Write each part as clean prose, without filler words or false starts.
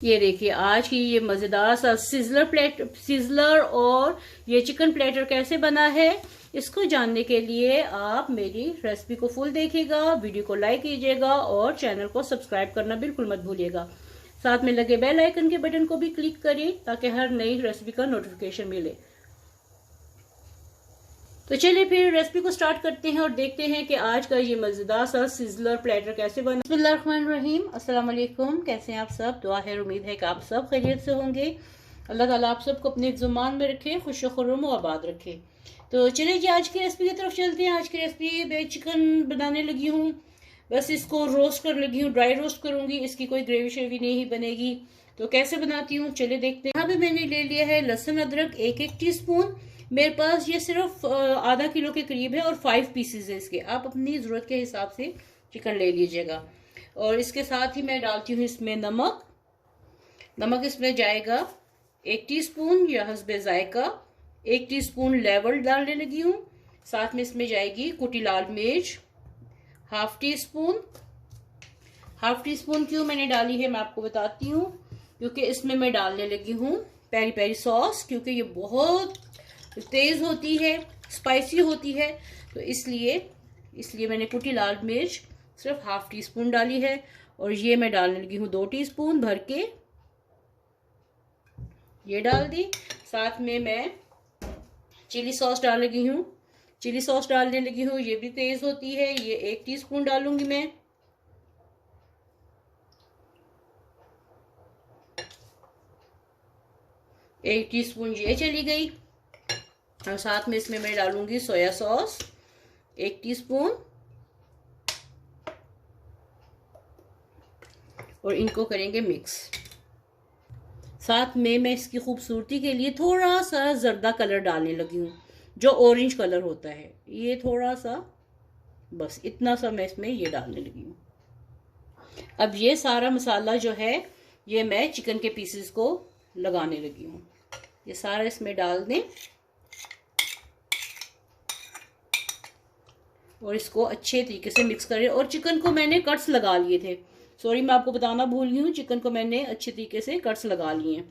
ये देखिए आज की ये मजेदार सा सिजलर और ये चिकन प्लेटर कैसे बना है, इसको जानने के लिए आप मेरी रेसिपी को फुल देखिएगा, वीडियो को लाइक कीजिएगा और चैनल को सब्सक्राइब करना बिल्कुल मत भूलिएगा। साथ में लगे बेल आइकन के बटन को भी क्लिक करें ताकि हर नई रेसिपी का नोटिफिकेशन मिले। तो चलिए फिर रेसिपी को स्टार्ट करते हैं और देखते हैं कि आज का ये मजेदार सा सिजलर प्लेटर कैसे बना। बिस्मिल्लाहिर्रहमानिर्रहीम, अस्सलाम वालेकुम। कैसे हैं आप सब? दुआ है, उम्मीद है कि आप सब खैरियत से होंगे। अल्लाह ताला आप सबको अपने ज़ुबान में रखे, खुश खुर्रम और आबाद रखे। तो चलिए जी आज की रेसिपी की तरफ चलते हैं। आज की रेसिपी मैं चिकन बनाने लगी हूँ, बस इसको रोस्ट कर लगी हूँ, ड्राई रोस्ट करूँगी, इसकी कोई ग्रेवी शेवी नहीं बनेगी। तो कैसे बनाती हूँ चलिए देखते हैं। यहाँ पे मैंने ले लिया है लहसुन अदरक 1-1 टीस्पून। मेरे पास ये सिर्फ आधा किलो के करीब है और 5 पीसेज है इसके। आप अपनी ज़रूरत के हिसाब से चिकन ले लीजिएगा। और इसके साथ ही मैं डालती हूँ इसमें नमक इसमें जाएगा 1 टीस्पून या हस्बे जायका। 1 टीस्पून लेवल डालने लगी हूँ। साथ में इसमें जाएगी कुटी लाल मिर्च हाफ टी स्पून क्यों मैंने डाली है मैं आपको बताती हूँ, क्योंकि इसमें मैं डालने लगी हूँ पेरी पेरी सॉस, क्योंकि ये बहुत तेज होती है, स्पाइसी होती है, तो इसलिए मैंने कुटी लाल मिर्च सिर्फ हाफ टी स्पून डाली है। और ये मैं डालने लगी हूँ 2 टीस्पून भर के, ये डाल दी। साथ में मैं चिली सॉस डालने लगी हूँ, ये भी तेज होती है, ये 1 टीस्पून डालूंगी मैं। एक टीस्पून ये चली गई। और साथ में इसमें मैं डालूंगी सोया सॉस 1 टीस्पून और इनको करेंगे मिक्स। साथ में मैं इसकी खूबसूरती के लिए थोड़ा सा जर्दा कलर डालने लगी हूँ, जो ऑरेंज कलर होता है, ये थोड़ा सा, बस इतना सा मैं इसमें ये डालने लगी हूँ। अब ये सारा मसाला जो है ये मैं चिकन के पीसेस को लगाने लगी हूँ। ये सारा इसमें डाल दें और इसको अच्छे तरीके से मिक्स करें। और चिकन को मैंने कट्स लगा लिए थे, सॉरी मैं आपको बताना भूल गई हूँ, चिकन को मैंने अच्छे तरीके से कट्स लगा लिए हैं।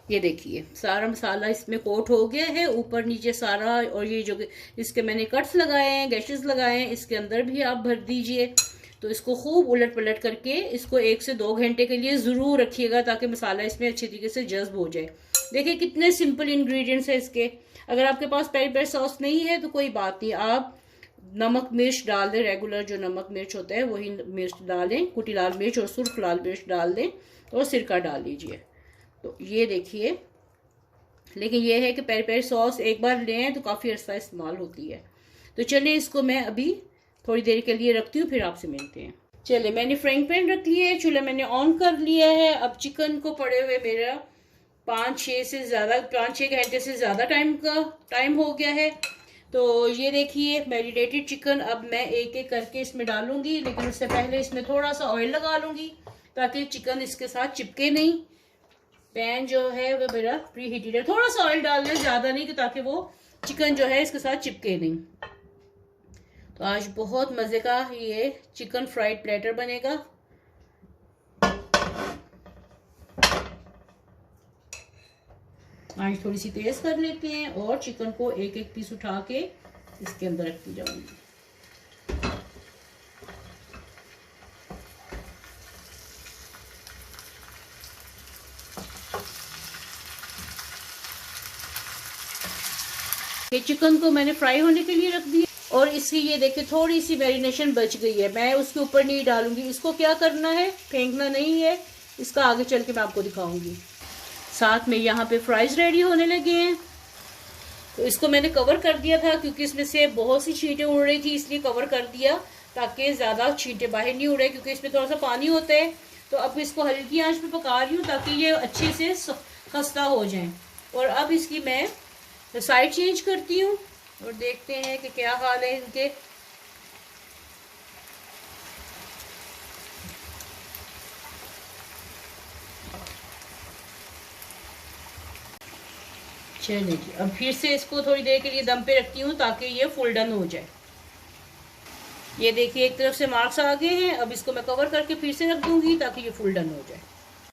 ये देखिए सारा मसाला इसमें कोट हो गया है ऊपर नीचे सारा। और ये जो इसके मैंने कट्स लगाए हैं, गैशेस लगाए हैं, इसके अंदर भी आप भर दीजिए। तो इसको खूब उलट पलट करके इसको 1 से 2 घंटे के लिए ज़रूर रखिएगा ताकि मसाला इसमें अच्छे तरीके से जज्ब हो जाए। देखिए कितने सिंपल इंग्रेडिएंट्स है इसके। अगर आपके पास पेरी पेरी सॉस नहीं है तो कोई बात नहीं, आप नमक मिर्च डाल दें, रेगुलर जो नमक मिर्च होता है वही मिर्च डालें, कुटी लाल मिर्च और सुर्ख लाल मिर्च डाल दें और सिरका डाल लीजिए। तो ये देखिए, लेकिन ये है कि पेरी पेरी सॉस एक बार लें तो काफ़ी अर्सा इस्तेमाल होती है। तो चलिए इसको मैं अभी थोड़ी देर के लिए रखती हूँ, फिर आपसे मिलते हैं। चलिए मैंने फ्राइंग पैन रख लिया है, चूल्हा मैंने ऑन कर लिया है। अब चिकन को पड़े हुए मेरा 5-6 घंटे से ज़्यादा टाइम हो गया है। तो ये देखिए मैरिनेटेड चिकन अब मैं एक एक करके इसमें डालूंगी, लेकिन उससे पहले इसमें थोड़ा सा ऑयल लगा लूंगी ताकि चिकन इसके साथ चिपके नहीं। पैन जो है वो मेरा प्री हीटेड है, थोड़ा सा ऑयल डालना है, ज़्यादा नहीं, ताकि वो चिकन जो है इसके साथ चिपके नहीं। तो आज बहुत मज़े का ये चिकन फ्राइड प्लेटर बनेगा। आज थोड़ी सी तेज कर लेते हैं और चिकन को 1-1 पीस उठा के इसके अंदर रखती जाऊंगी। ये चिकन को मैंने फ्राई होने के लिए रख दिया और इसकी ये देखिए थोड़ी सी मैरिनेशन बच गई है, मैं उसके ऊपर नहीं डालूंगी। इसको क्या करना है, फेंकना नहीं है, इसका आगे चल के मैं आपको दिखाऊंगी। साथ में यहाँ पे फ्राइज रेडी होने लगे हैं। तो इसको मैंने कवर कर दिया था क्योंकि इसमें से बहुत सी छींटें उड़ रही थी, इसलिए कवर कर दिया ताकि ज़्यादा छींटें बाहर नहीं उड़े, क्योंकि इसमें थोड़ा सा पानी होता है। तो अब इसको हल्की आंच पे पका रही हूँ ताकि ये अच्छे से खस्ता हो जाए। और अब इसकी मैं साइड चेंज करती हूँ और देखते हैं कि क्या हाल है इनके। चलिए जी अब फिर से इसको थोड़ी देर के लिए दम पे रखती हूँ ताकि ये फुल डन हो जाए। ये देखिए एक तरफ से मार्क्स आ गए हैं। अब इसको मैं कवर करके फिर से रख दूंगी ताकि ये फुल डन हो जाए।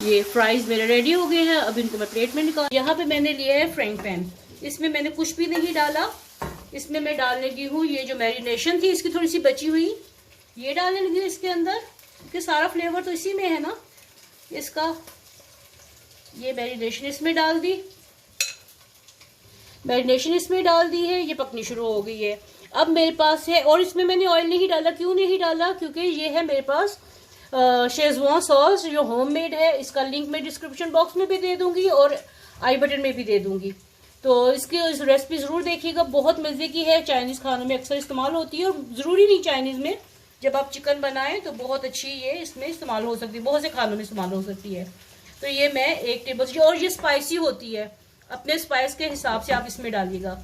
ये फ्राइज मेरे रेडी हो गए हैं। अब इनको मैं प्लेट में निकाल। यहाँ पे मैंने लिया है फ्राइंग पैन। इसमें मैंने कुछ भी नहीं डाला। इसमें मैं डालने लगी हूँ ये जो मैरिनेशन थी इसकी थोड़ी सी बची हुई, ये डालने लगी हूँ इसके अंदर, क्योंकि सारा फ्लेवर तो इसी में है ना इसका। ये मैरिनेशन इसमें डाल दी, मैरिनेशन इसमें डाल दी है। ये पकनी शुरू हो गई है। अब मेरे पास है, और इसमें मैंने ऑयल नहीं डाला। क्यों नहीं डाला? क्योंकि ये है मेरे पास शेजवान सॉस जो होममेड है। इसका लिंक मैं डिस्क्रिप्शन बॉक्स में भी दे दूंगी और आई बटन में भी दे दूंगी। तो इसकी रेसिपी ज़रूर देखिएगा, बहुत मज़े की है। चाइनीज़ खानों में अक्सर इस्तेमाल होती है, और ज़रूरी नहीं चाइनीज़ में, जब आप चिकन बनाएं तो बहुत अच्छी ये इसमें इस्तेमाल हो सकती है, बहुत से खानों में इस्तेमाल हो सकती है। तो ये मैं 1 टेबल, और ये स्पाइसी होती है, अपने स्पाइस के हिसाब से आप इसमें डालिएगा।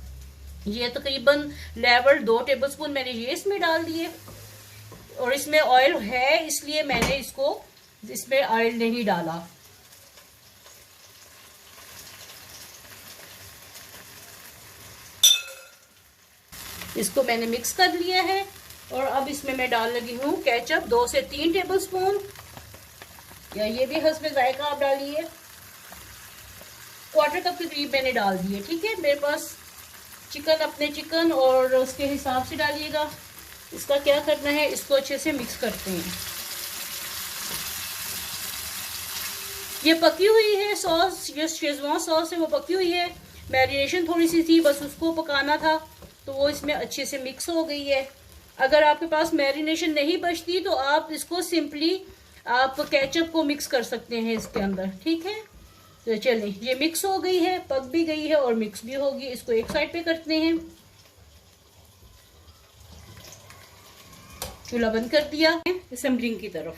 ये तकरीबन लेवल 2 टेबल स्पून मैंने ये इसमें डाल दिए, और इसमें ऑयल है इसलिए मैंने इसमें ऑयल नहीं डाला। इसको मैंने मिक्स कर लिया है, और अब इसमें मैं डाल लगी हूँ केचप 2 से 3 टेबल स्पून, या ये भी हस्बे जायका आप डालिए। 1/4 कप के करीब मैंने डाल दिए। ठीक है, मेरे पास चिकन, अपने चिकन और उसके हिसाब से डालिएगा। इसका क्या करना है, इसको अच्छे से मिक्स करते हैं। ये पकी हुई है सॉस, ये शेजवान सॉस है वो पकी हुई है। मैरिनेशन थोड़ी सी थी, बस उसको पकाना था, तो वो इसमें अच्छे से मिक्स हो गई है। अगर आपके पास मैरिनेशन नहीं बचती तो आप इसको सिंपली आप केचप को मिक्स कर सकते हैं इसके अंदर। ठीक है, तो चलिए ये मिक्स हो गई है, पक भी गई है और मिक्स भी होगी। इसको एक साइड पे करते हैं, चूल्हा बंद कर दिया है असेंबलिंग की तरफ।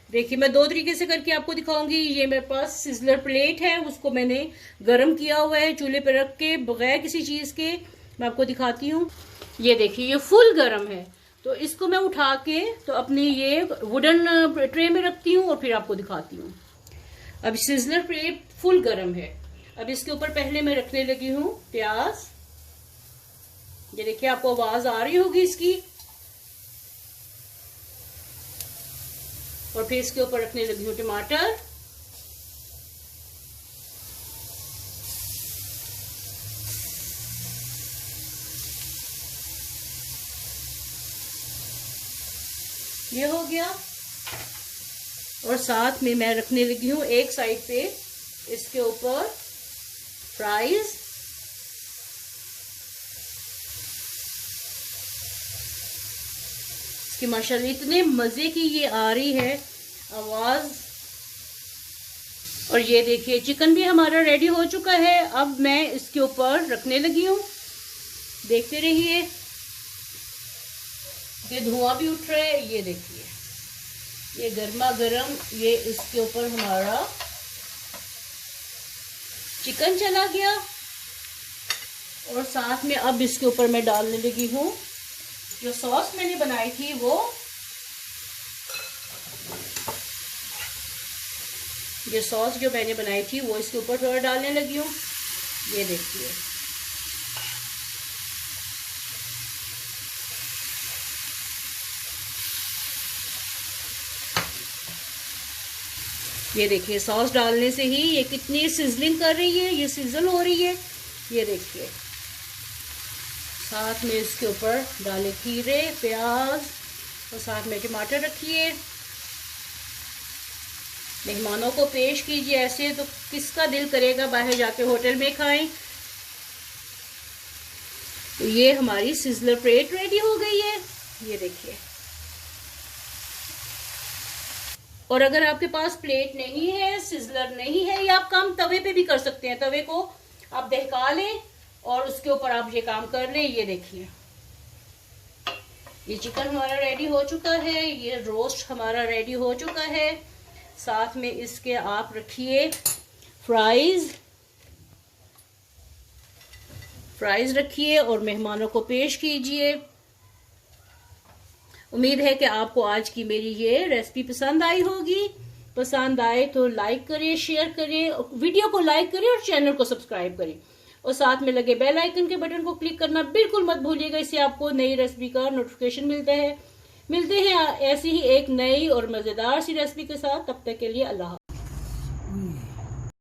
देखिए मैं 2 तरीके से करके आपको दिखाऊंगी। ये मेरे पास सिजलर प्लेट है, उसको मैंने गरम किया हुआ है चूल्हे पे रख के बगैर किसी चीज के। मैं आपको दिखाती हूँ, ये देखिए ये फुल गरम है। तो इसको मैं उठा के तो अपनी ये वुडन ट्रे में रखती हूँ और फिर आपको दिखाती हूँ। अब सिजलर प्लेट फुल गरम है। अब इसके ऊपर पहले मैं रखने लगी हूँ प्याज। ये देखिए आपको आवाज आ रही होगी इसकी। और फिर इसके ऊपर रखने लगी हूँ टमाटर, ये हो गया। और साथ में मैं रखने लगी हूँ एक साइड पे इसके ऊपर फ्राइज। इसकी माशाल्लाह इतने मजे की ये आ रही है आवाज। और ये देखिए चिकन भी हमारा रेडी हो चुका है। अब मैं इसके ऊपर रखने लगी हूँ, देखते रहिए। ये धुआं भी उठ रहा है, ये देखिए ये गर्मा गर्म ये इसके ऊपर हमारा चिकन चला गया। और साथ में अब इसके ऊपर मैं डालने लगी हूँ जो सॉस मैंने बनाई थी वो। ये सॉस जो मैंने बनाई थी वो इसके ऊपर थोड़ा डालने लगी हूँ, ये देखिए। ये देखिए सॉस डालने से ही ये कितनी सिजलिंग कर रही है, ये सिजल हो रही है। ये देखिए साथ में इसके ऊपर डाले खीरे, प्याज और साथ में टमाटर रखिए। मेहमानों को पेश कीजिए ऐसे, तो किसका दिल करेगा बाहर जाके होटल में खाएं। तो ये हमारी सिजलर प्लेट रेडी हो गई है, ये देखिए। और अगर आपके पास प्लेट नहीं है, सिजलर नहीं है, या आप काम तवे पे भी कर सकते हैं। तवे को आप दहका लें और उसके ऊपर आप ये काम कर लें। ये देखिए ये चिकन हमारा रेडी हो चुका है, ये रोस्ट हमारा रेडी हो चुका है। साथ में इसके आप रखिए फ्राइज रखिए और मेहमानों को पेश कीजिए। उम्मीद है कि आपको आज की मेरी ये रेसिपी पसंद आई होगी। पसंद आए तो लाइक करें, शेयर करें, वीडियो को लाइक करें और चैनल को सब्सक्राइब करें। और साथ में लगे बेल आइकन के बटन को क्लिक करना बिल्कुल मत भूलिएगा, इससे आपको नई रेसिपी का नोटिफिकेशन मिलता है। मिलते हैं ऐसी ही एक नई और मजेदार सी रेसिपी के साथ, तब तक के लिए अल्लाह। हम्म।